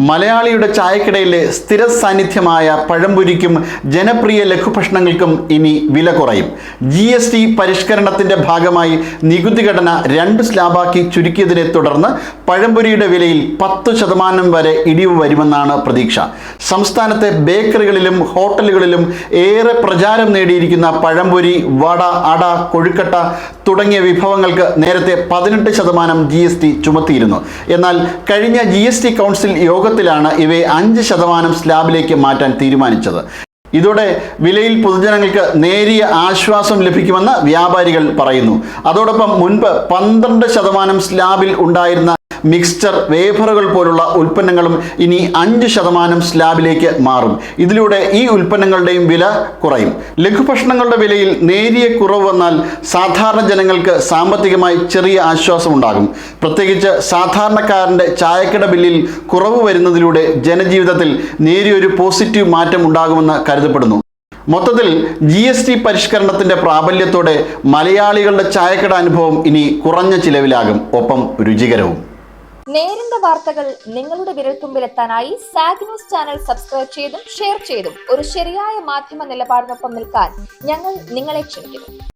മലയാളിയുടെ ചായക്കിടയിലെ സ്ഥിര സാന്നിധ്യമായ പഴംപൊരിക്കും ജനപ്രിയ ലഘുഭക്ഷണങ്ങൾക്കും ഇനി വില കുറയും. GST പരിഷ്കരണത്തിന്റെ ഭാഗമായി നികുതി ഘടന 2 സ്ലാബാക്കി ചുരുക്കിയതിനെ തുടർന്ന് പഴംപൊരിയുടെ വിലയിൽ 10% വരെ ഇടിവ് വരുമെന്നാണ് പ്രതീക്ഷ. സംസ്ഥാനത്തെ ബേക്കറികളിലും ഹോട്ടലുകളിലും ഏറെ പ്രചാരം നേടിയിരിക്കുന്ന പഴംപൊരി, വട, അട, കൊഴുക്കട്ട തുടങ്ങിയ വിഭവങ്ങൾക്ക് നേരത്തെ 18% GST ചുമത്തിയിരുന്നു. എന്നാൽ കഴിഞ്ഞ GST കൗൺസിൽ യോഗത്തിലാണ് ഇവയെ 5% സ്ലാബിലേക്ക് മാറ്റാൻ തീരുമാനിച്ചത്. ഇതോടെ വിലയിൽ പൊതുജനങ്ങൾക്ക് നേരിയ ആശ്വാസം ലഭിക്കുമെന്ന് വ്യാപാരികൾ പറയുന്നു. അതോടൊപ്പം മുൻപ് 12% സ്ലാബിൽ ഉണ്ടായിരുന്ന മിക്സ്ചർ, വേഫറുകൾ പോലുള്ള ഉൽപ്പന്നങ്ങളും ഇനി 5% സ്ലാബിലേക്ക് മാറും. ഇതിലൂടെ ഈ ഉൽപ്പന്നങ്ങളുടെയും വില കുറയും. ലഘുഭക്ഷണങ്ങളുടെ വിലയിൽ നേരിയ കുറവ് വന്നാൽ സാധാരണ ജനങ്ങൾക്ക് സാമ്പത്തികമായി ചെറിയ ആശ്വാസമുണ്ടാകും. പ്രത്യേകിച്ച് സാധാരണക്കാരൻ്റെ ചായക്കട ബില്ലിൽ കുറവ് വരുന്നതിലൂടെ ജനജീവിതത്തിൽ നേരിയൊരു പോസിറ്റീവ് മാറ്റം ഉണ്ടാകുമെന്ന് കരുതപ്പെടുന്നു. മൊത്തത്തിൽ GST പരിഷ്കരണത്തിന്റെ പ്രാബല്യത്തോടെ മലയാളികളുടെ ചായക്കട അനുഭവം ഇനി കുറഞ്ഞ ചിലവിലാകും, ഒപ്പം രുചികരവും. നേരിന്റെ വാർത്തകൾ നിങ്ങളുടെ വിരൽത്തുമ്പിലെത്താനായി സാഗ് ന്യൂസ് ചാനൽ സബ്സ്ക്രൈബ് ചെയ്തും ഷെയർ ചെയ്തും ഒരു ശരിയായ മാധ്യമ നിലപാടിനൊപ്പം നിൽക്കാൻ ഞങ്ങൾ നിങ്ങളെ ക്ഷണിക്കുന്നു.